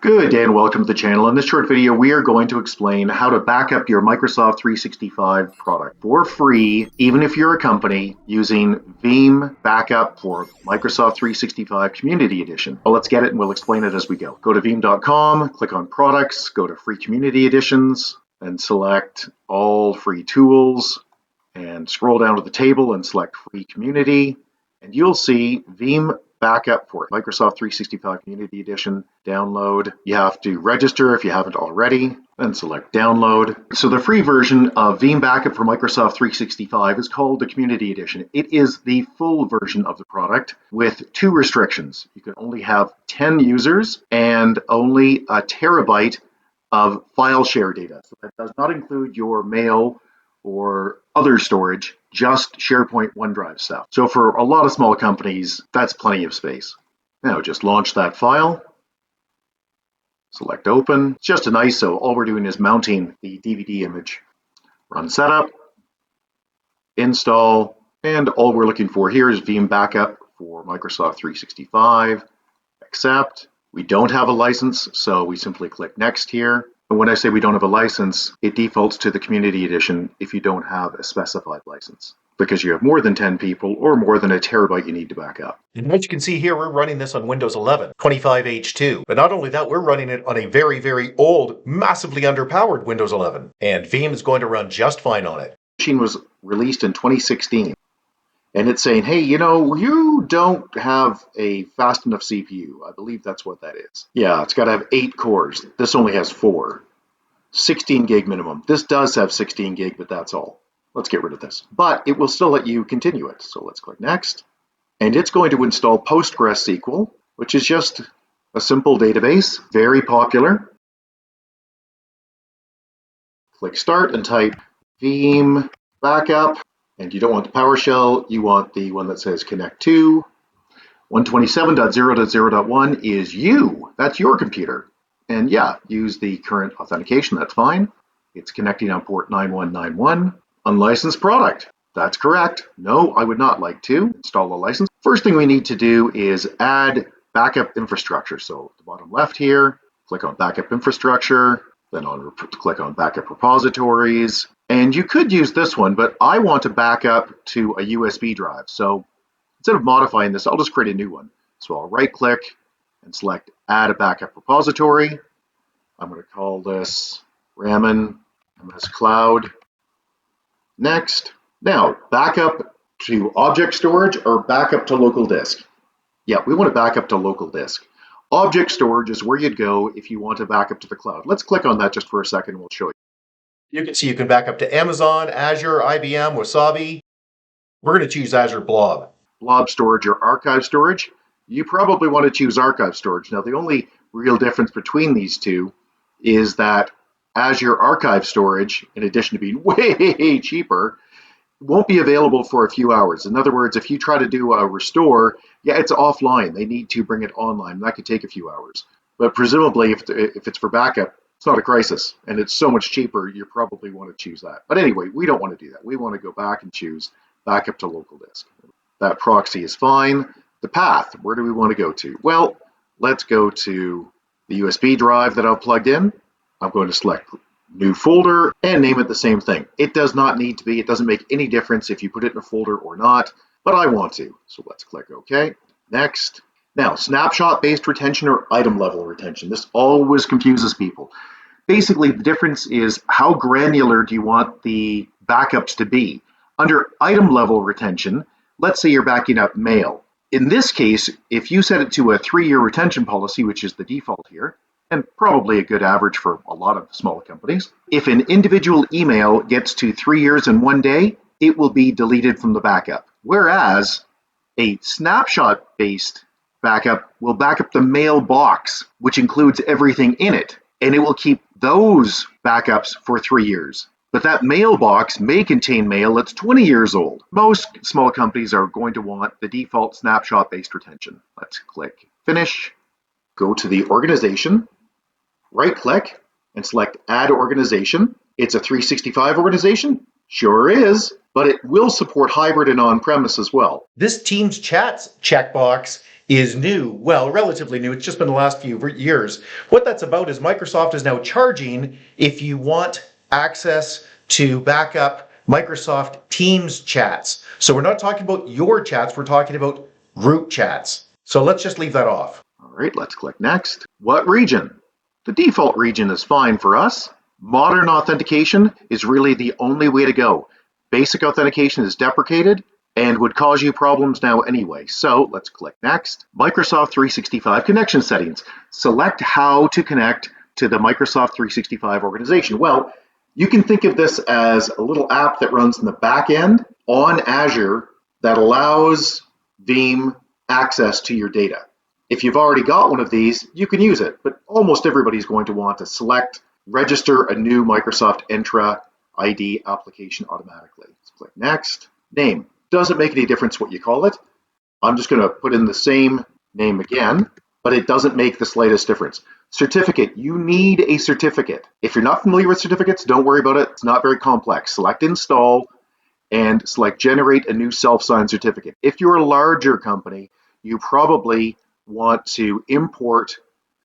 Good day and welcome to the channel. In this short video, we are going to explain how to back up your Microsoft 365 product for free, even if you're a company, using Veeam Backup for Microsoft 365 Community Edition. Well, let's get it and we'll explain it as we go. Go to veeam.com, click on Products, go to Free Community Editions, and select All Free Tools, and scroll down to the table and select Free Community, and you'll see Veeam Backup for Microsoft 365 Community Edition download. You have to register if you haven't already, and select download. So the free version of Veeam Backup for Microsoft 365 is called the Community Edition. It is the full version of the product with two restrictions. You can only have 10 users and only a terabyte of file share data. So that does not include your mail or other storage, just SharePoint, OneDrive stuff. So for a lot of small companies, that's plenty of space. Now just launch that file, select open. It's just an ISO. All we're doing is mounting the DVD image. Run setup, install, and all we're looking for here is Veeam Backup for Microsoft 365. Accept. We don't have a license, so we simply click next here. And when I say we don't have a license, it defaults to the Community Edition if you don't have a specified license, because you have more than 10 people or more than a terabyte you need to back up. And as you can see here, we're running this on Windows 11, 25H2. But not only that, we're running it on a very, very old, massively underpowered Windows 11. And Veeam is going to run just fine on it. The machine was released in 2016. And it's saying, hey, you don't have a fast enough CPU. I believe that's what that is. Yeah, it's got to have 8 cores. This only has 4. 16 gig minimum. This does have 16 gig, but that's all. Let's get rid of this. But it will still let you continue it. So let's click next. And it's going to install PostgreSQL, which is just a simple database, very popular. Click start and type Veeam Backup. And you don't want the PowerShell, you want the one that says connect to. 127.0.0.1 is you. That's your computer. And yeah, use the current authentication, that's fine. It's connecting on port 9191. Unlicensed product, that's correct. No, I would not like to install a license. First thing we need to do is add backup infrastructure. So at the bottom left here, click on backup infrastructure, then click on backup repositories. And you could use this one, but I want to back up to a USB drive. So instead of modifying this, I'll just create a new one. So I'll right click and select add a backup repository. I'm going to call this Ramen MS Cloud. Next. Now, backup to object storage or backup to local disk. Yeah, we want to back up to local disk. Object storage is where you'd go if you want to back up to the cloud. Let's click on that just for a second and we'll show you. You can see you can back up to Amazon, Azure, IBM, Wasabi. We're going to choose Azure Blob. Blob storage or archive storage. You probably want to choose archive storage. Now, the only real difference between these two is that Azure archive storage, in addition to being way cheaper, won't be available for a few hours. In other words, if you try to do a restore, yeah, it's offline. They need to bring it online. That could take a few hours. But presumably, if it's for backup, it's not a crisis, and it's so much cheaper, you probably want to choose that. But anyway, we don't want to do that. We want to go back and choose backup to local disk. That proxy is fine. The path, where do we want to go to? Well, let's go to the USB drive that I've plugged in. I'm going to select new folder and name it the same thing. It does not need to be. It doesn't make any difference if you put it in a folder or not, but I want to. So let's click OK. Next. Now, snapshot-based retention or item-level retention. This always confuses people. Basically, the difference is how granular do you want the backups to be. Under item-level retention, let's say you're backing up mail. In this case, if you set it to a 3-year retention policy, which is the default here, and probably a good average for a lot of small companies, if an individual email gets to 3 years and 1 day, it will be deleted from the backup. Whereas a snapshot-based backup will back up the mailbox, which includes everything in it, and it will keep those backups for 3 years. But that mailbox may contain mail that's 20 years old. Most small companies are going to want the default snapshot-based retention. Let's click Finish. Go to the organization, right-click, and select Add Organization. It's a 365 organization? Sure is, but it will support hybrid and on-premise as well. This Teams Chats checkbox is new. Well, relatively new. It's just been the last few years. What that's about is Microsoft is now charging if you want access to backup Microsoft Teams chats. So we're not talking about your chats, we're talking about group chats. So let's just leave that off. All right, let's click next. What region? The default region is fine for us. Modern authentication is really the only way to go. Basic authentication is deprecated and would cause you problems now anyway. So let's click next. Microsoft 365 connection settings. Select how to connect to the Microsoft 365 organization. Well, you can think of this as a little app that runs in the back end on Azure that allows Veeam access to your data. If you've already got one of these, you can use it, but almost everybody's going to want to register a new Microsoft Entra ID application automatically. Let's click next. Name. Doesn't make any difference what you call it. I'm just going to put in the same name again, but it doesn't make the slightest difference. Certificate. You need a certificate. If you're not familiar with certificates, don't worry about it. It's not very complex. Select install and select generate a new self-signed certificate. If you're a larger company, you probably want to import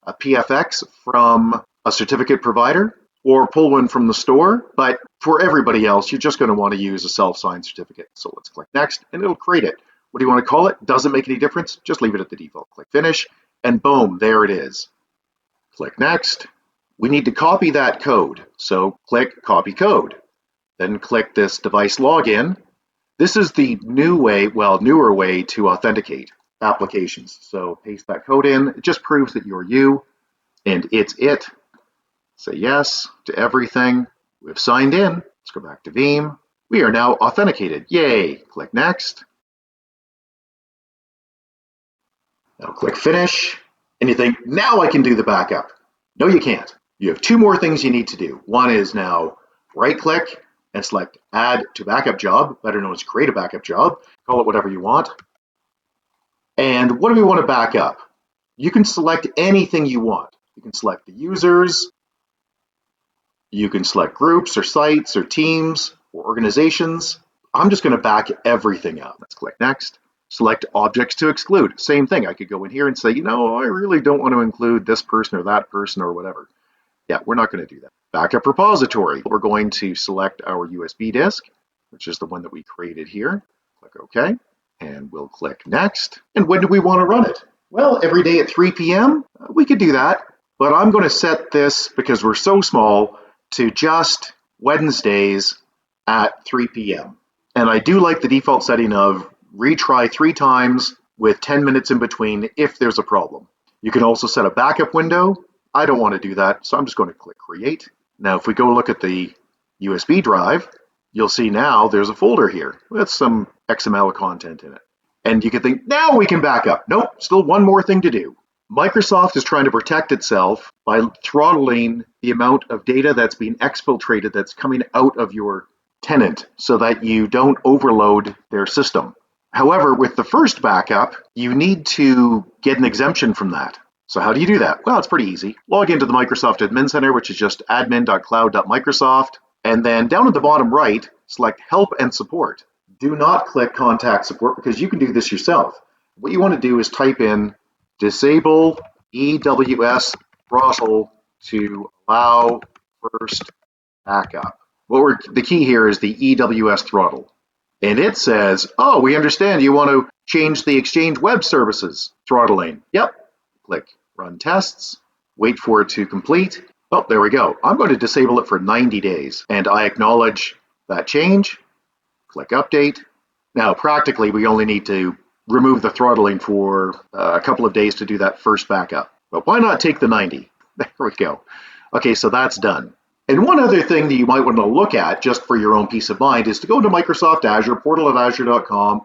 a PFX from a certificate provider or pull one from the store, but for everybody else, you're just going to want to use a self-signed certificate. So let's click next and it'll create it. What do you want to call it? Doesn't make any difference. Just leave it at the default. Click finish and boom, there it is. Click next. We need to copy that code. So click copy code. Then click this device login. This is the newer way to authenticate applications. So paste that code in. It just proves that you're you and it's it. Say yes to everything. We've signed in. Let's go back to Veeam. We are now authenticated. Yay. Click next. Now click finish. And you think, now I can do the backup. No, you can't. You have two more things you need to do. One is now right click and select add to backup job, better known as create a backup job. Call it whatever you want. And what do we want to back up? You can select anything you want. You can select the users. You can select groups or sites or teams or organizations. I'm just going to back everything up. Let's click next. Select objects to exclude. Same thing. I could go in here and say, I really don't want to include this person or that person or whatever. Yeah, we're not going to do that. Backup repository. We're going to select our USB disk, which is the one that we created here. Click OK. And we'll click next. And when do we want to run it? Well, every day at 3 p.m. We could do that. But I'm going to set this, because we're so small, to just Wednesdays at 3 p.m. And I do like the default setting of retry 3 times with 10 minutes in between if there's a problem. You can also set a backup window. I don't want to do that, so I'm just going to click create. Now, if we go look at the USB drive, you'll see now there's a folder here with some XML content in it. And you can think, now we can back up. Nope, still one more thing to do. Microsoft is trying to protect itself by throttling the amount of data that's being exfiltrated that's coming out of your tenant so that you don't overload their system. However, with the first backup, you need to get an exemption from that. So how do you do that? Well, it's pretty easy. Log into the Microsoft Admin Center, which is just admin.cloud.microsoft. And then down at the bottom right, select Help and Support. Do not click Contact Support because you can do this yourself. What you want to do is type in disable EWS throttle to allow first backup. The key here is the EWS throttle. And it says, oh, we understand you want to change the Exchange Web Services throttling. Yep. Click Run Tests. Wait for it to complete. Oh, there we go. I'm going to disable it for 90 days. And I acknowledge that change. Click Update. Now, practically, we only need to remove the throttling for a couple of days to do that first backup. But why not take the 90? There we go. Okay, so that's done. And one other thing that you might want to look at, just for your own peace of mind, is to go to Microsoft Azure, portal@azure.com,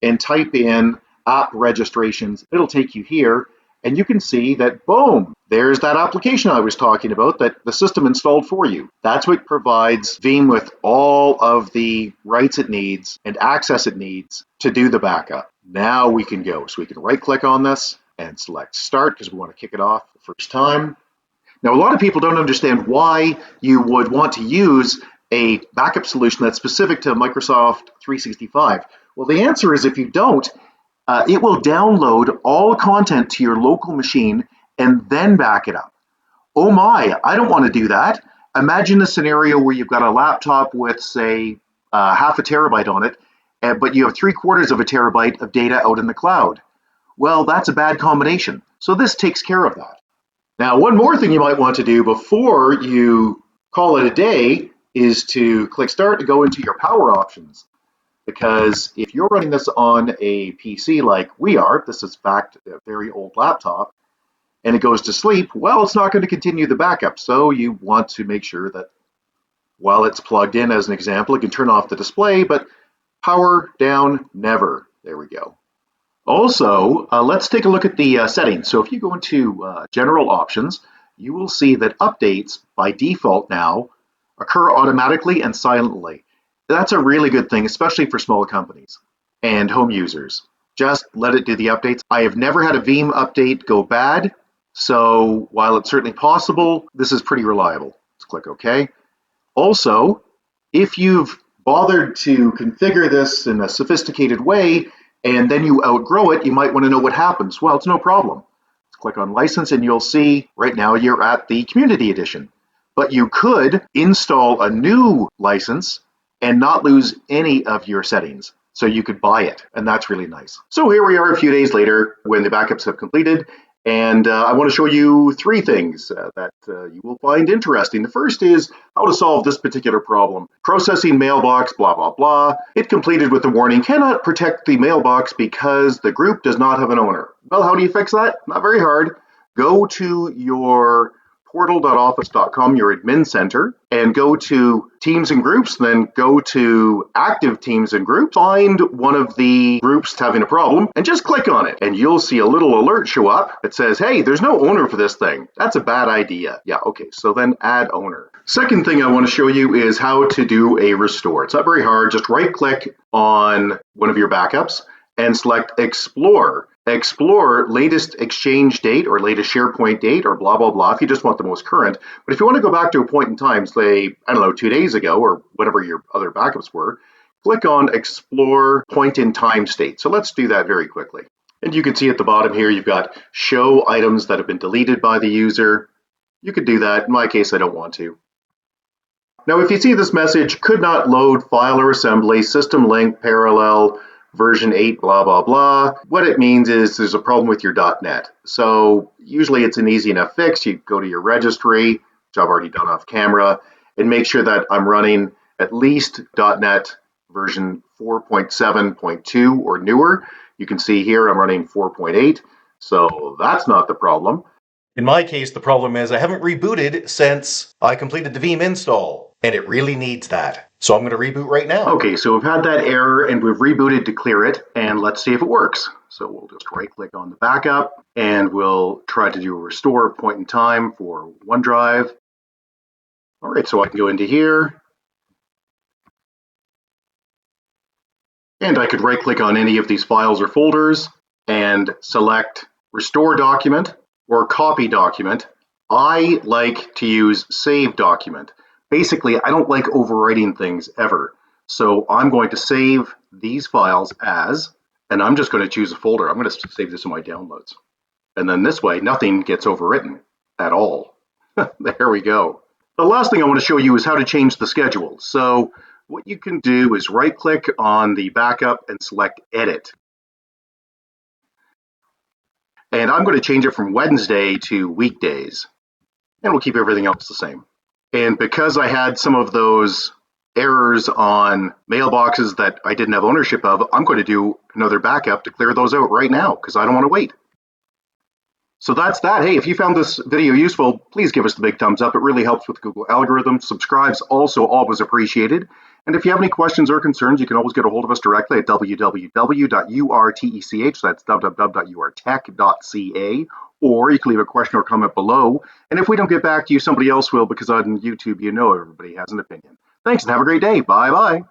and type in app registrations. It'll take you here, and you can see that, boom, there's that application I was talking about that the system installed for you. That's what provides Veeam with all of the rights it needs and access it needs to do the backup. Now we can go. So we can right-click on this and select Start because we want to kick it off the first time. Now, a lot of people don't understand why you would want to use a backup solution that's specific to Microsoft 365. Well, the answer is if you don't, It will download all content to your local machine and then back it up. Oh my, I don't want to do that. Imagine a scenario where you've got a laptop with, say, half a terabyte on it, but you have 3/4 of a terabyte of data out in the cloud. Well, that's a bad combination. So this takes care of that. Now, one more thing you might want to do before you call it a day is to click Start and go into your power options. Because if you're running this on a PC like we are, this is in fact a very old laptop, and it goes to sleep, well, it's not going to continue the backup. So you want to make sure that while it's plugged in, as an example, it can turn off the display, but power down, never. There we go. Also, let's take a look at the settings. So if you go into General Options, you will see that updates by default now occur automatically and silently. That's a really good thing, especially for small companies and home users. Just let it do the updates. I have never had a Veeam update go bad, so while it's certainly possible, this is pretty reliable. Let's click OK. Also, if you've bothered to configure this in a sophisticated way, and then you outgrow it, you might want to know what happens. Well, it's no problem. Click on License and you'll see right now you're at the Community Edition. But you could install a new license and not lose any of your settings. So you could buy it, and that's really nice. So here we are a few days later when the backups have completed, and I want to show you 3 things that you will find interesting. The first is how to solve this particular problem. Processing mailbox, blah, blah, blah. It completed with the warning, cannot protect the mailbox because the group does not have an owner. Well, how do you fix that? Not very hard. Go to your portal.office.com, your admin center, and go to Teams and Groups, then go to Active Teams and Groups, find one of the groups having a problem, and just click on it, and you'll see a little alert show up that says, hey, there's no owner for this thing. That's a bad idea. Yeah, okay, so then add owner. Second thing I want to show you is how to do a restore. It's not very hard. Just right-click on one of your backups and select Explore. Explore latest exchange date or latest SharePoint date or blah, blah, blah, if you just want the most current. But if you want to go back to a point in time, say, I don't know, 2 days ago or whatever your other backups were, click on Explore Point in Time State. So let's do that very quickly. And you can see at the bottom here, you've got show items that have been deleted by the user. You could do that. In my case, I don't want to. Now, if you see this message, could not load file or assembly, system link, parallel, version 8, blah, blah, blah. What it means is there's a problem with your .NET. So usually it's an easy enough fix. You go to your registry, which I've already done off camera, and make sure that I'm running at least .NET version 4.7.2 or newer. You can see here I'm running 4.8, so that's not the problem. In my case, the problem is I haven't rebooted since I completed the Veeam install, and it really needs that. So I'm going to reboot right now. Okay, so we've had that error and we've rebooted to clear it, and let's see if it works. So we'll just right-click on the backup and we'll try to do a restore point in time for OneDrive. All right, so I can go into here and I could right-click on any of these files or folders and select Restore Document or Copy Document. I like to use Save Document. Basically, I don't like overwriting things ever. So I'm going to save these files as, and I'm just going to choose a folder. I'm going to save this in my downloads. And then this way, nothing gets overwritten at all. There we go. The last thing I want to show you is how to change the schedule. So what you can do is right-click on the backup and select Edit. And I'm going to change it from Wednesday to weekdays. And we'll keep everything else the same. And because I had some of those errors on mailboxes that I didn't have ownership of, I'm going to do another backup to clear those out right now because I don't want to wait. So that's that. Hey, if you found this video useful, please give us the big thumbs up. It really helps with the Google algorithm. Subscribe's also always appreciated. And if you have any questions or concerns, you can always get a hold of us directly at www.urtech, that's www.urtech.ca, or you can leave a question or comment below. And if we don't get back to you, somebody else will, because on YouTube, you know everybody has an opinion. Thanks and have a great day. Bye-bye.